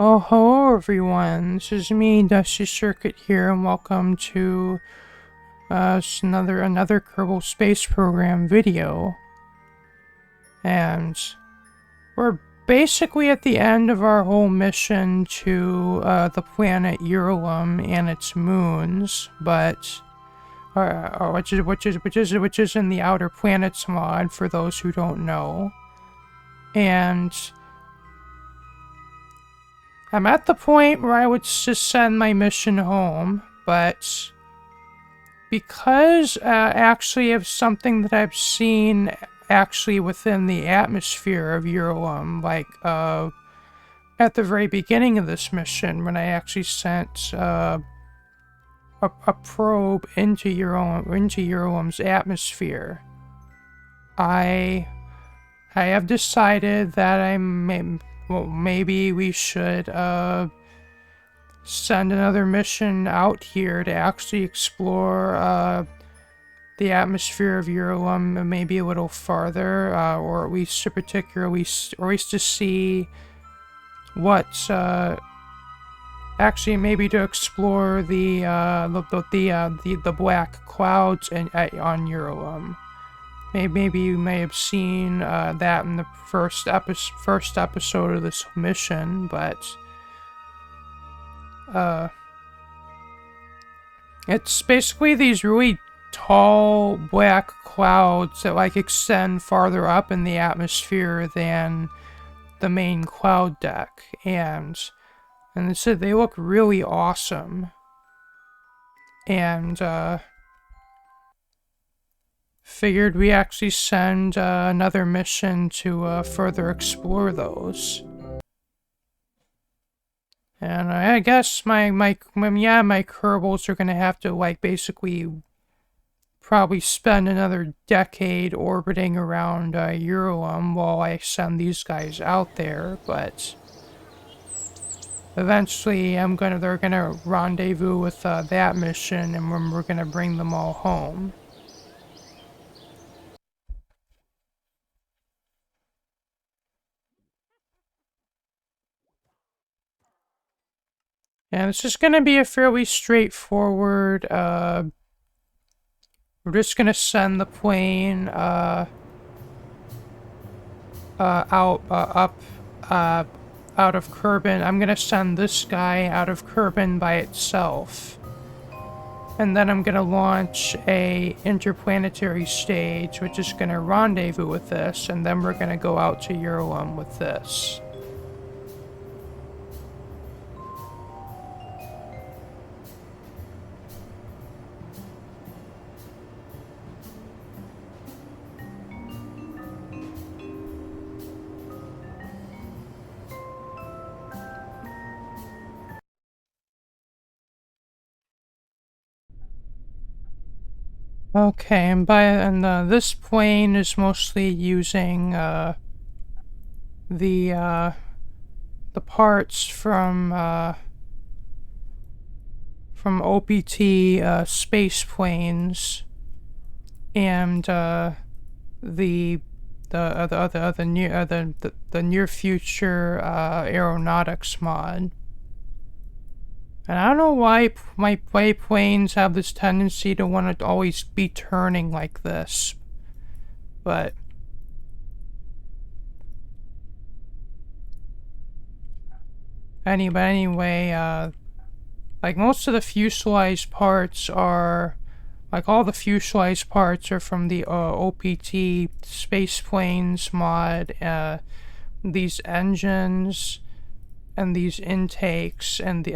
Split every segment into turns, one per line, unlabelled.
Oh, hello everyone. This is me, Dusty Circuit here, and welcome to another Kerbal Space Program video. And we're basically at the end of our whole mission to the planet Urlum and its moons, but which is in the Outer Planets mod for those who don't know. And I'm at the point where I would just send my mission home, but because actually of something that I've seen actually within the atmosphere of Urlum, like at the very beginning of this mission when I actually sent a probe into Urlum's atmosphere, I have decided that maybe we should send another mission out here to actually explore the atmosphere of Urlum maybe a little farther, or at least to see what actually maybe to explore the black clouds on Urlum. Maybe you may have seen that in the first episode of this mission, but it's basically these really tall black clouds that like extend farther up in the atmosphere than the main cloud deck, and they look really awesome. And figured we actually send another mission to further explore those. And I guess my Kerbals are gonna have to like basically probably spend another decade orbiting around Urlum while I send these guys out there, but eventually they're gonna rendezvous with that mission, and we're gonna bring them all home. And it's just going to be a fairly straightforward, we're just going to send the plane, out of Kerbin. I'm going to send this guy out of Kerbin by itself. And then I'm going to launch a interplanetary stage, which is going to rendezvous with this, and then we're going to go out to Urlum with this. Okay, and this plane is mostly using the parts from OPT space planes and the near future aeronautics mod. And I don't know why my planes have this tendency to want to always be turning like this, but anyway, like most of the fuselage parts are, like all the fuselage parts are from the OPT space planes mod. These engines and these intakes and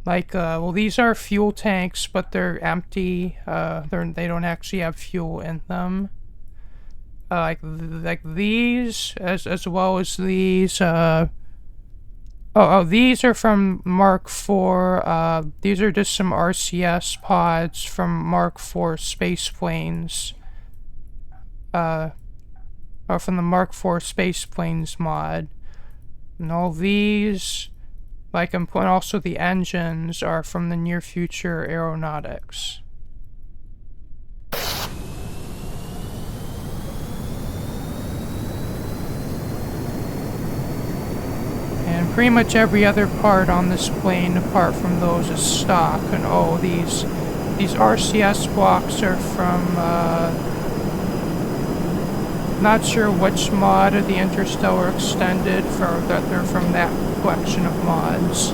well, these are fuel tanks, but they're empty. They don't actually have fuel in them. Like these, as well as these. These are from Mark IV. These are just some RCS pods from Mark IV space planes. From the Mark IV space planes mod. And all these, and also the engines, are from the near future aeronautics. pretty much every other part on this plane apart from those is stock. And oh, these RCS blocks are from, not sure which mod of the Interstellar Extended, that they're from that collection of mods.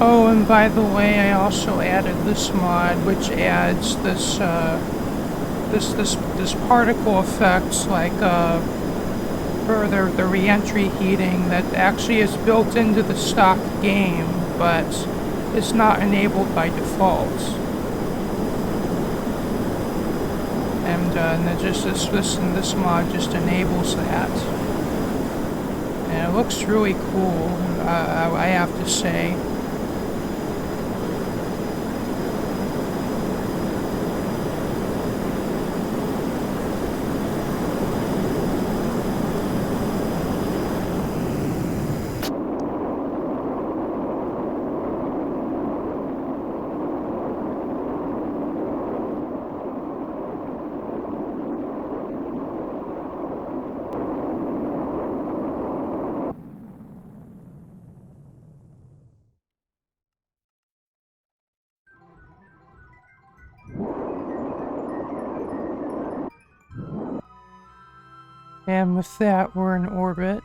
Oh, and by the way, I also added this mod, which adds this this particle effects, like for the re-entry heating that actually is built into the stock game, but is not enabled by default. And this mod just enables that, and it looks really cool. I have to say. And with that, we're in orbit.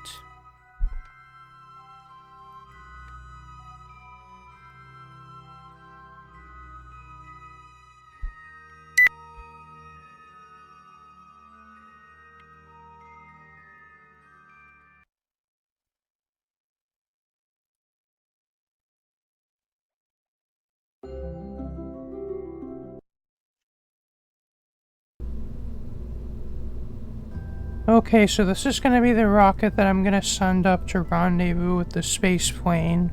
Okay, so this is going to be the rocket that I'm going to send up to Rendezvous with the space plane.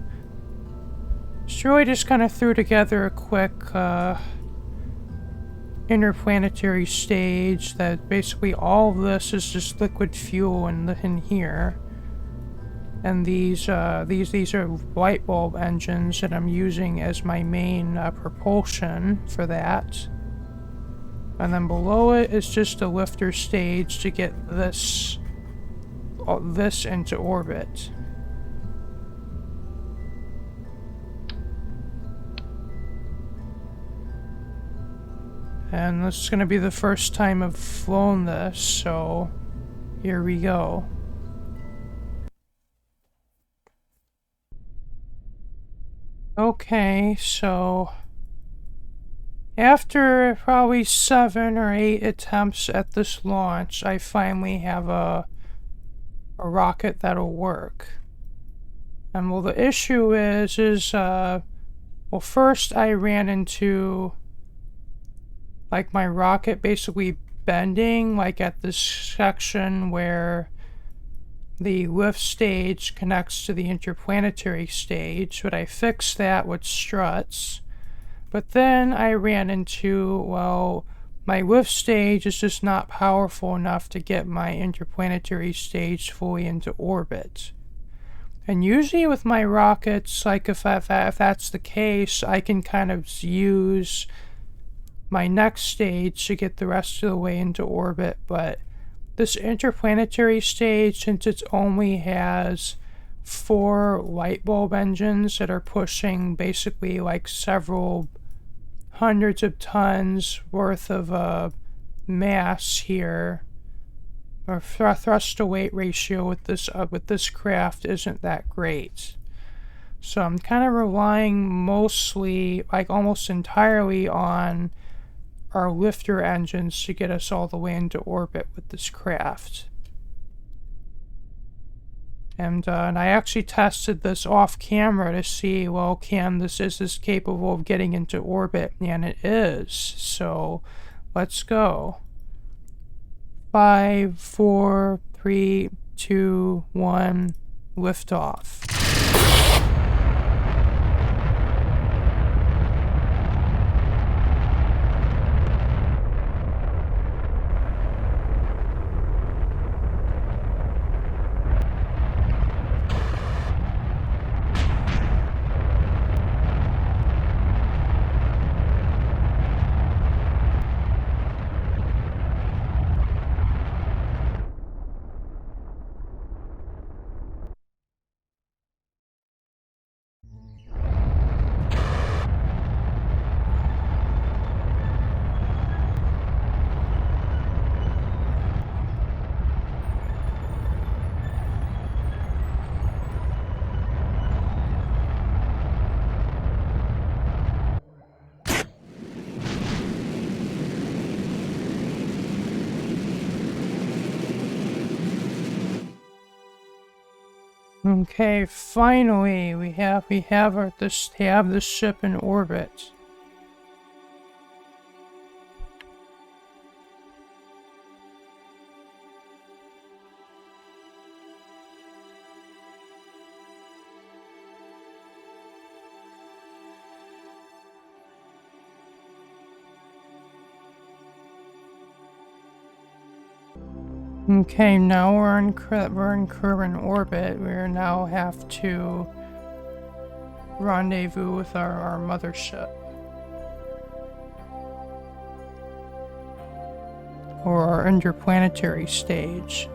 Stroy just kind of threw together a quick interplanetary stage that basically all of this is just liquid fuel in here. And these are light bulb engines that I'm using as my main propulsion for that. And then below it is just a lifter stage to get this into orbit. And this is going to be the first time I've flown this, so here we go. Okay, so after probably 7 or 8 attempts at this launch, I finally have a rocket that'll work. And well, the issue is well, first I ran into like my rocket basically bending, like at this section where the lift stage connects to the interplanetary stage, but I fixed that with struts. But then I ran into, well, my lift stage is just not powerful enough to get my interplanetary stage fully into orbit. And usually with my rockets, like if that's the case, I can kind of use my next stage to get the rest of the way into orbit. But this interplanetary stage, since it only has 4 light bulb engines that are pushing basically like several hundreds of tons worth of mass here. Our thrust to weight ratio with this craft isn't that great. So I'm kind of relying mostly, like almost entirely, on our lifter engines to get us all the way into orbit with this craft. And I actually tested this off camera to see, well, is this capable of getting into orbit? And it is. So let's go. 5, 4, 3, 2, 1, liftoff. Okay, finally we have the ship in orbit. Okay, now we're in current orbit. We now have to rendezvous with our mothership. Or our interplanetary stage.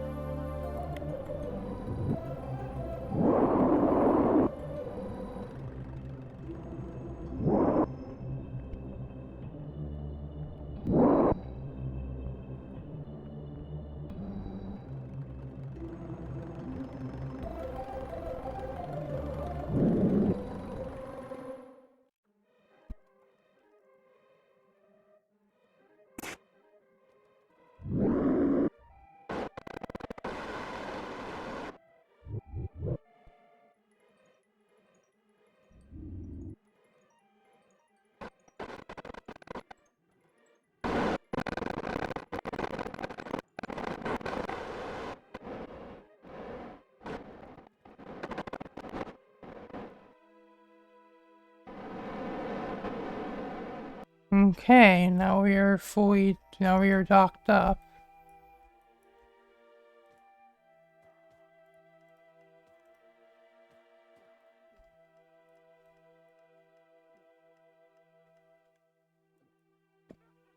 Okay, now we are docked up.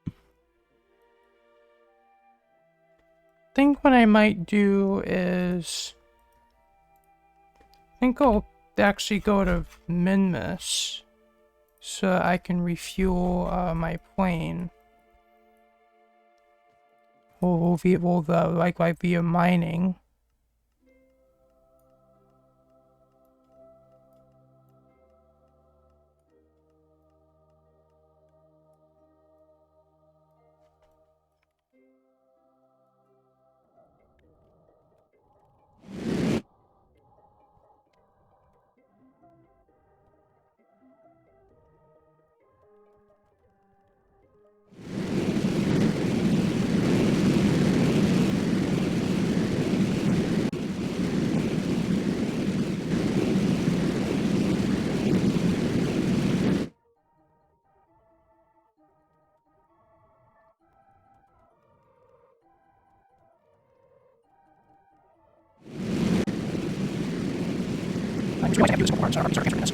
I think what I might do is, I think I'll actually go to Minmus so that I can refuel my plane. Via mining. I'm just going to do this before. I'm sorry answering this.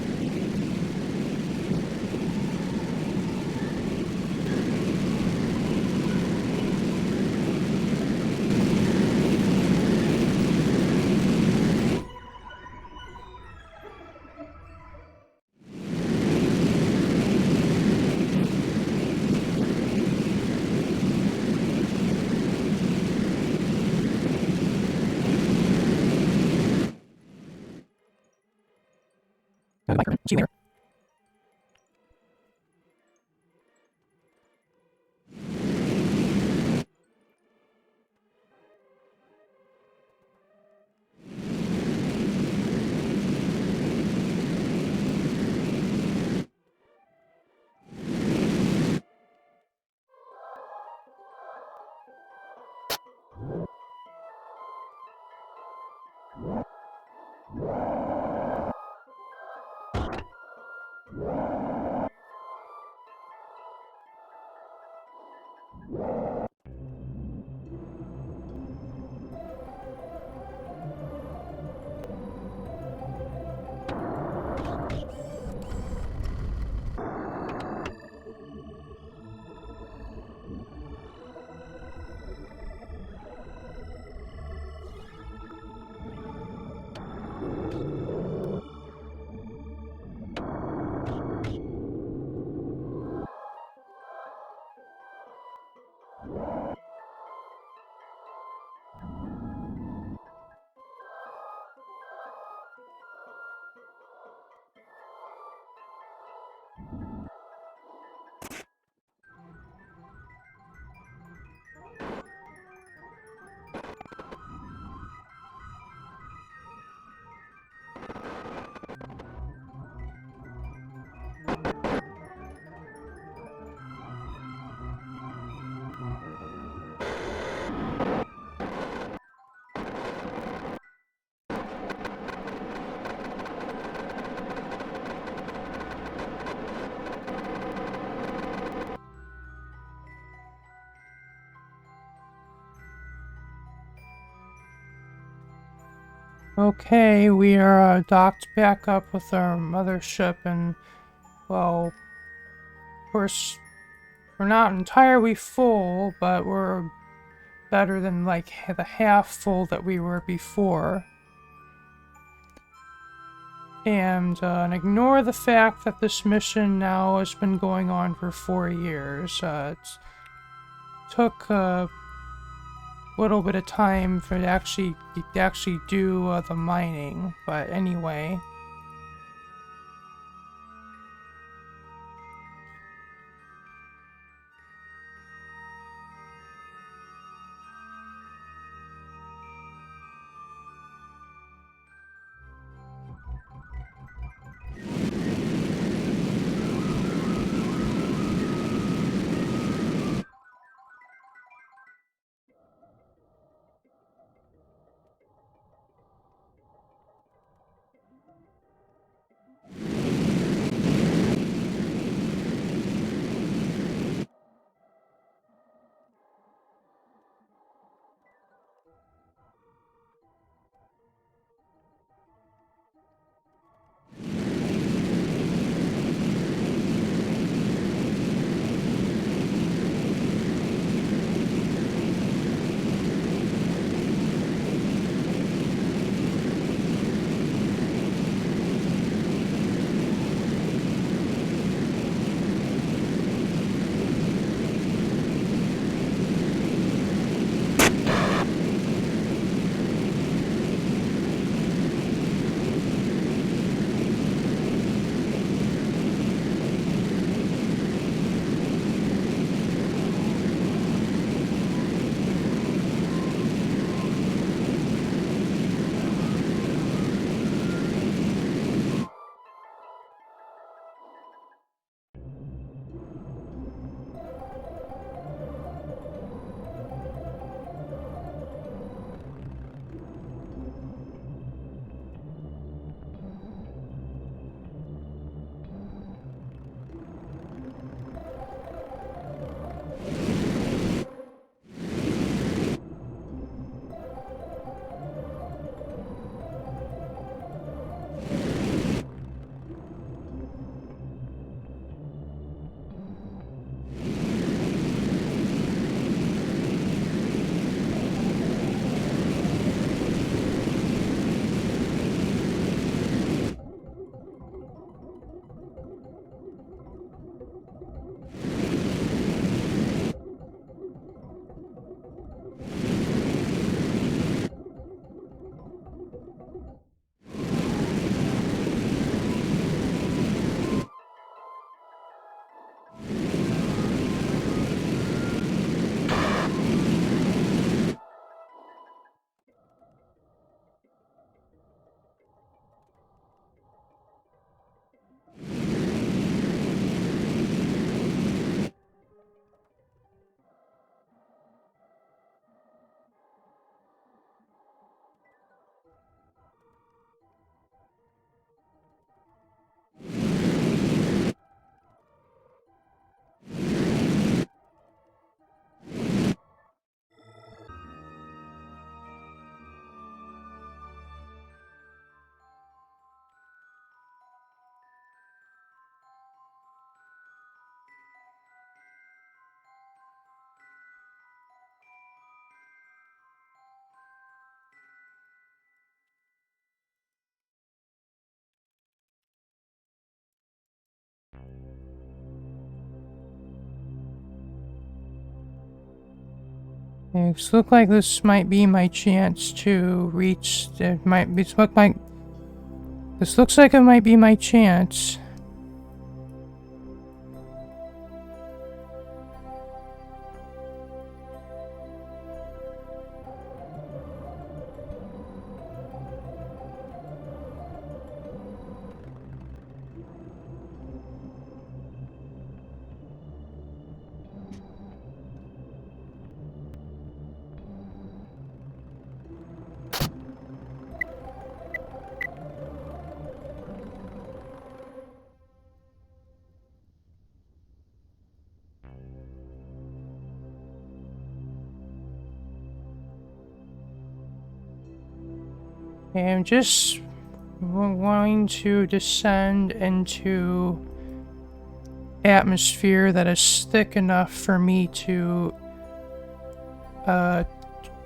Okay, we are docked back up with our mothership, and, well, of course, we're not entirely full, but we're better than, like, the half full that we were before. And ignore the fact that this mission now has been going on for 4 years. It took a little bit of time for it to actually do the mining, but anyway. It looks like this might be my chance to reach. This looks like it might be my chance. I'm just going to descend into atmosphere that is thick enough for me to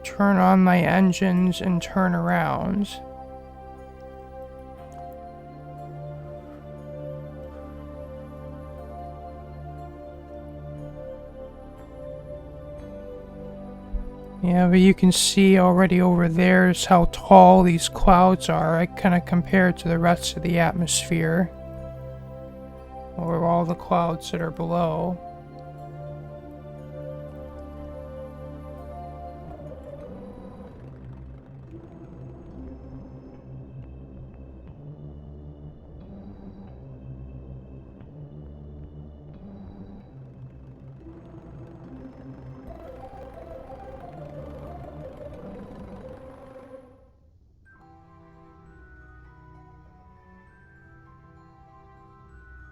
turn on my engines and turn around. Yeah, but you can see already over there is how tall these clouds are. I kind of compare it to the rest of the atmosphere, or all the clouds that are below.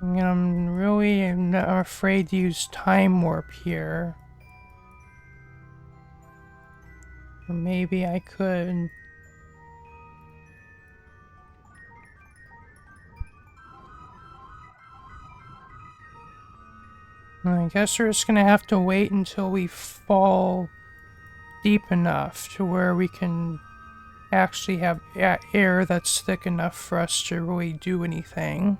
And I'm really not afraid to use time warp here. Or maybe I could. I guess we're just gonna have to wait until we fall deep enough to where we can actually have air that's thick enough for us to really do anything.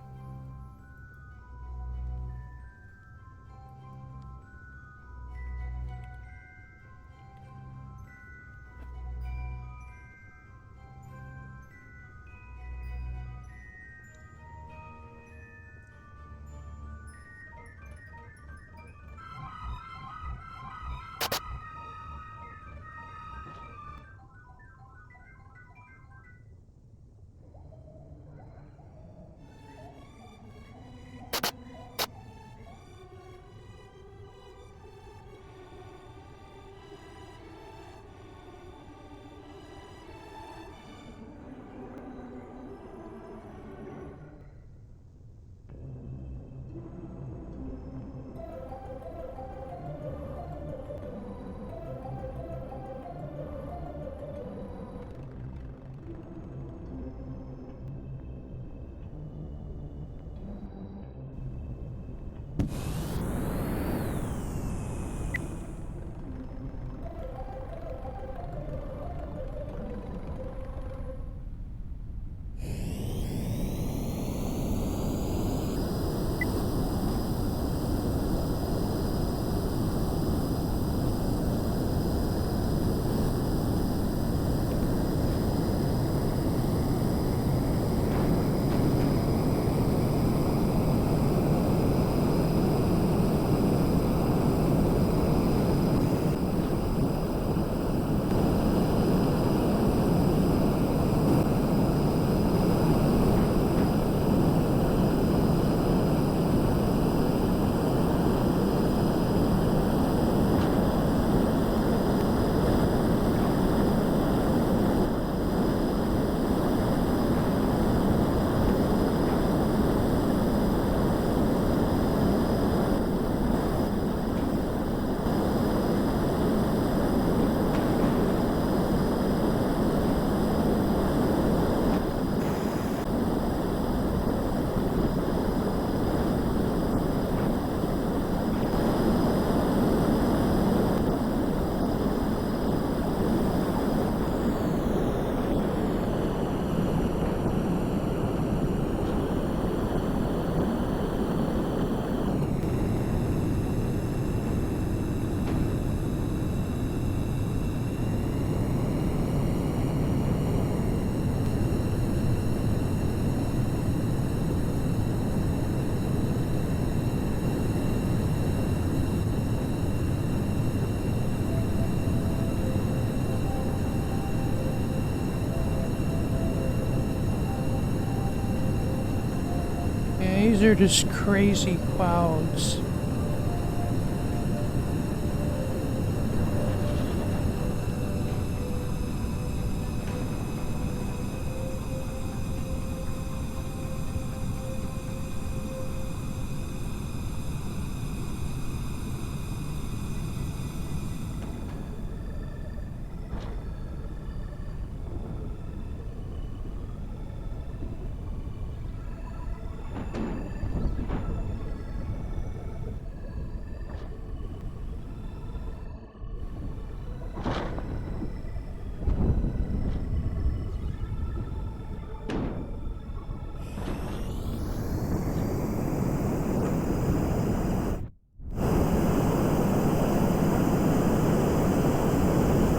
These are just crazy clouds.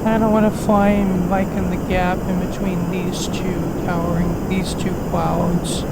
I don't want to fly in, like, in the gap in between these two clouds.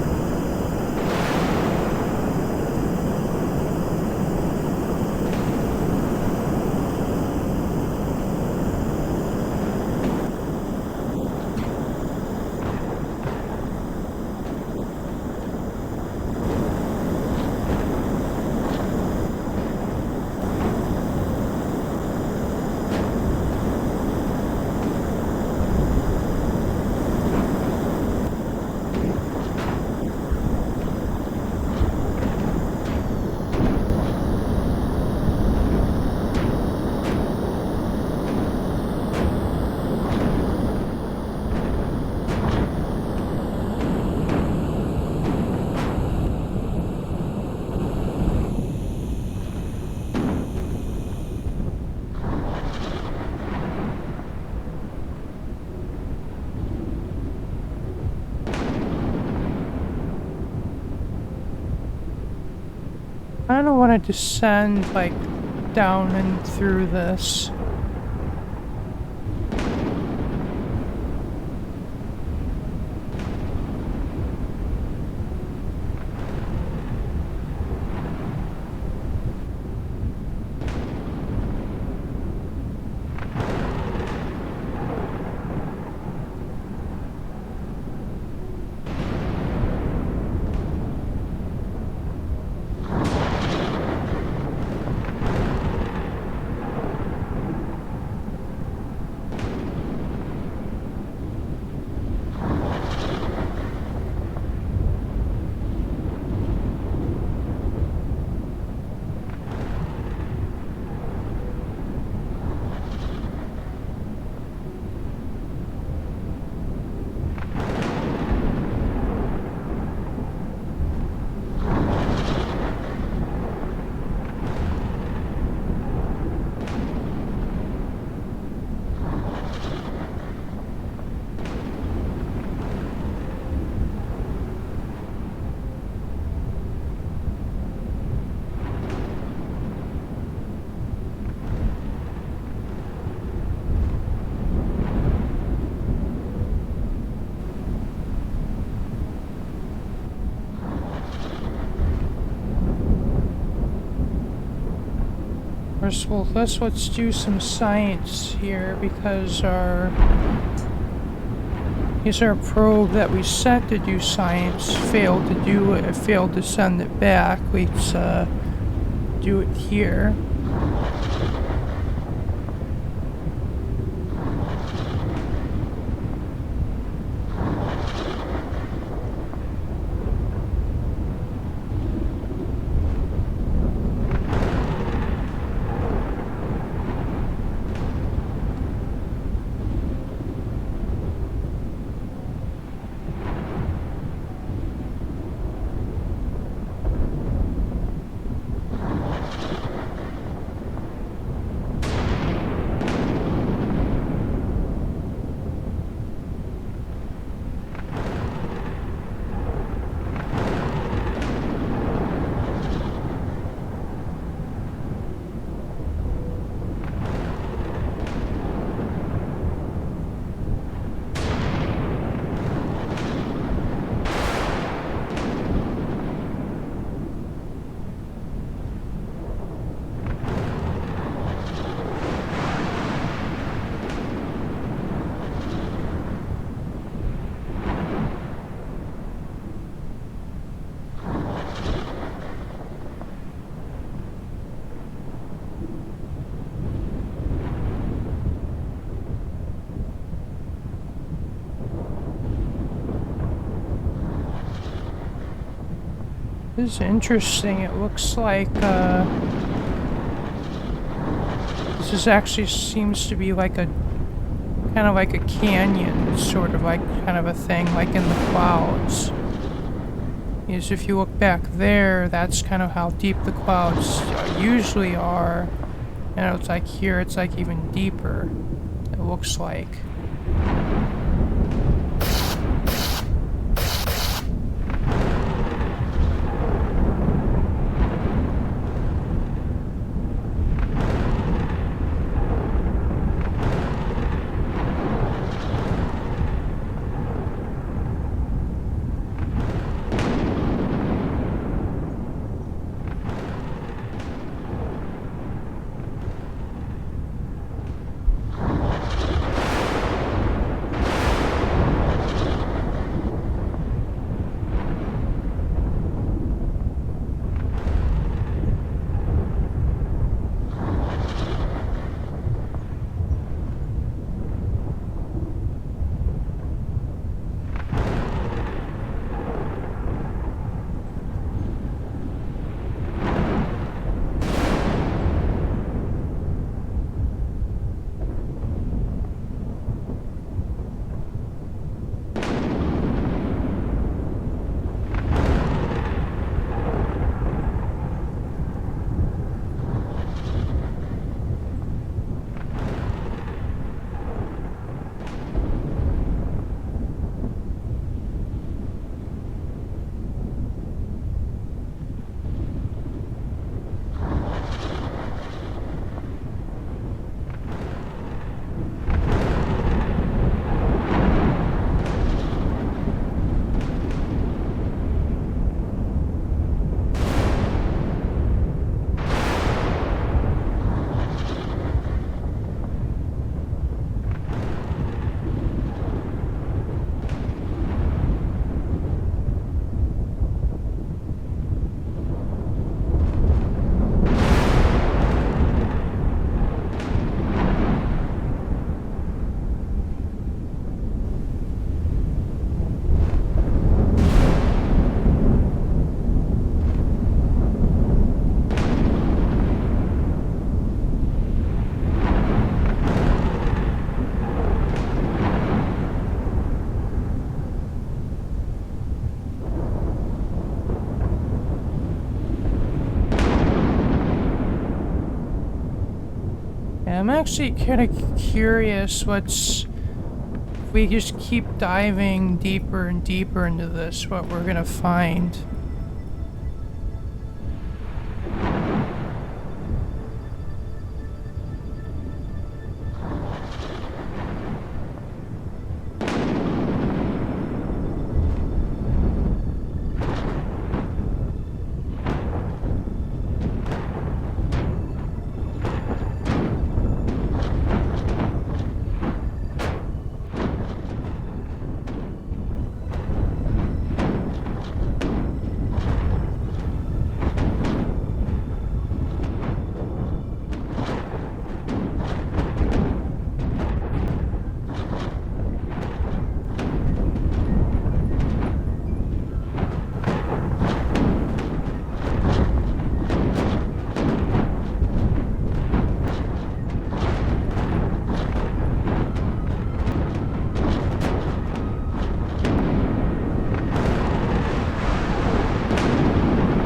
I don't want to descend, like, down and through this. First, well, let's do some science here, because our probe that we sent to do science failed to do it. It failed to send it back. Let's do it here. This is interesting. It looks like, this actually seems to be like a, kind of like a canyon, sort of like, kind of a thing, like in the clouds. Because if you look back there, that's kind of how deep the clouds usually are. And it's like here, it's like even deeper, it looks like. I'm actually kind of curious if we just keep diving deeper and deeper into this, what we're gonna find.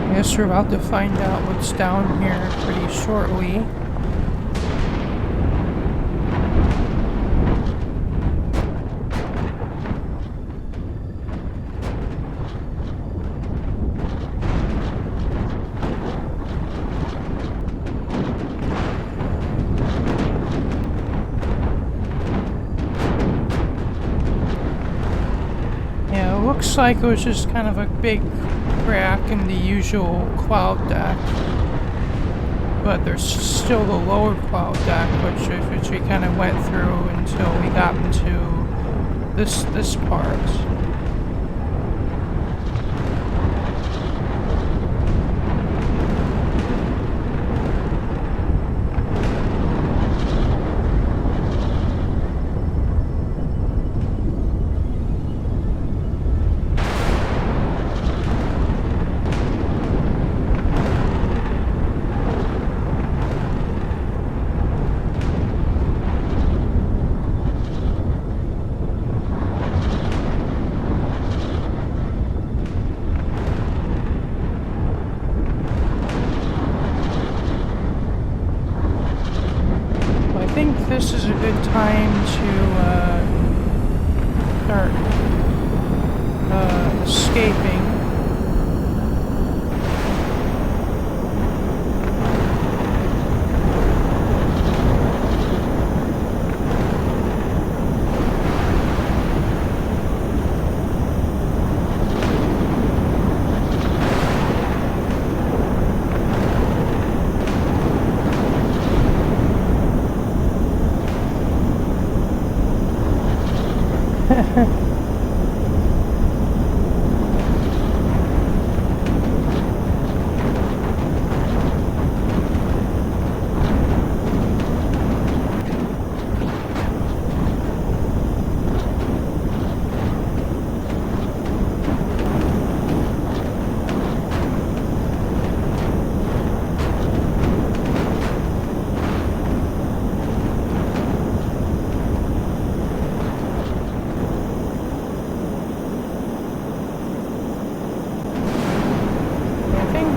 I guess we're about to find out what's down here pretty shortly. Yeah, it looks like it was just kind of a big crack in the usual cloud deck, but there's still the lower cloud deck, which we kind of went through until we got into this part. this is a good time to start escaping.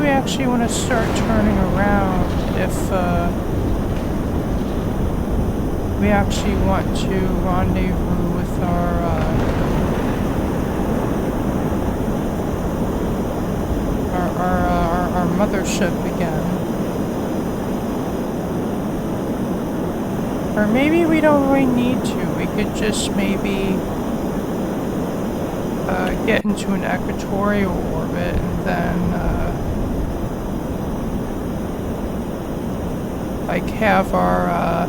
Actually want to start turning around if we actually want to rendezvous with our mothership again. Or maybe we don't really need to. We could just maybe get into an equatorial orbit and then like have our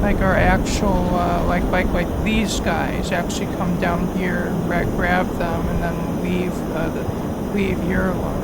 like our actual like these guys actually come down here, grab them, and then leave Urlum.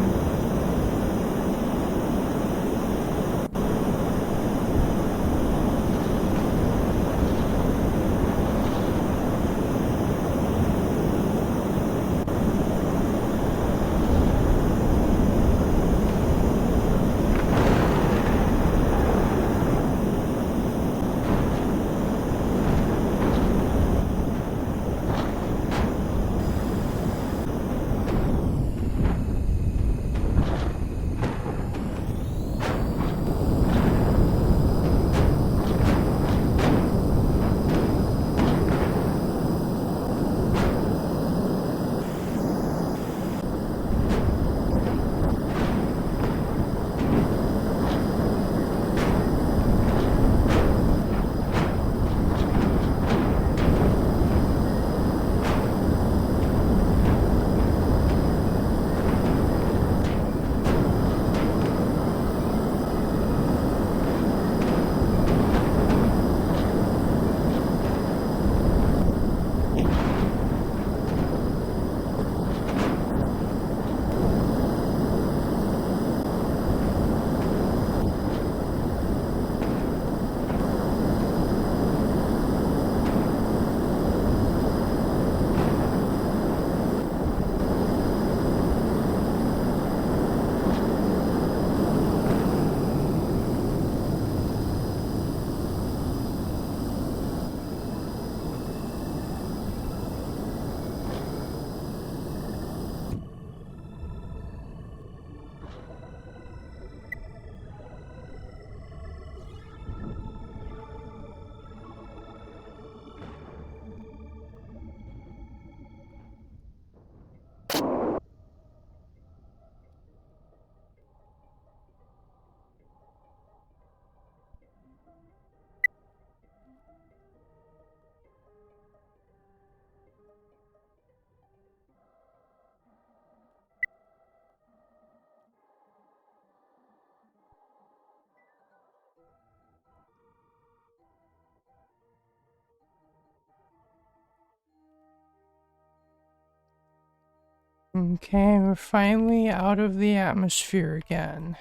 Okay, we're finally out of the atmosphere again.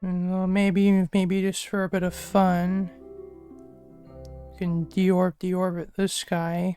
And maybe just for a bit of fun, you can deorbit this guy.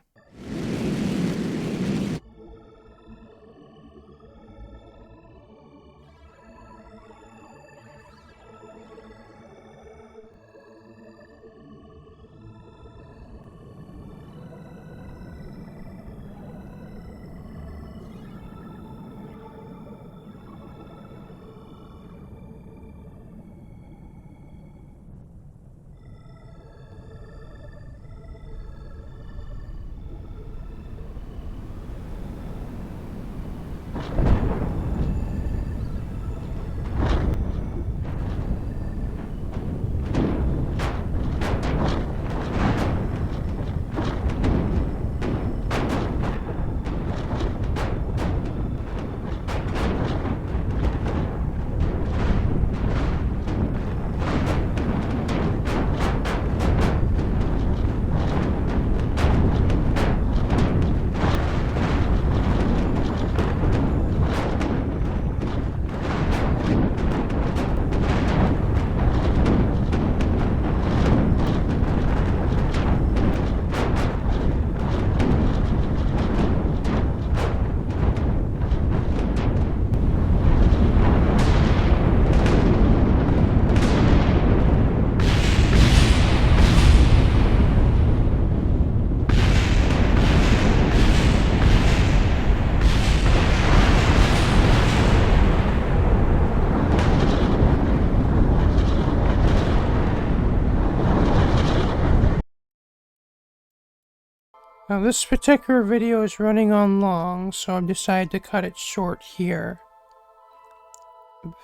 Now this particular video is running on long, so I've decided to cut it short here.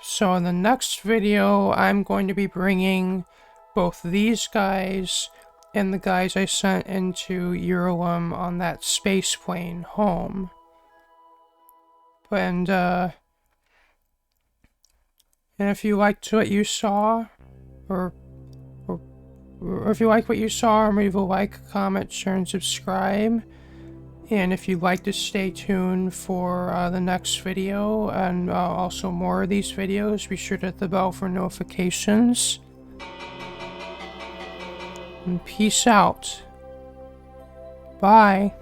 So in the next video, I'm going to be bringing both these guys and the guys I sent into Urlum on that space plane home. And if you liked what you saw, or if you like what you saw, leave a like, comment, share, and subscribe. And if you'd like to stay tuned for the next video and also more of these videos, be sure to hit the bell for notifications. And peace out. Bye.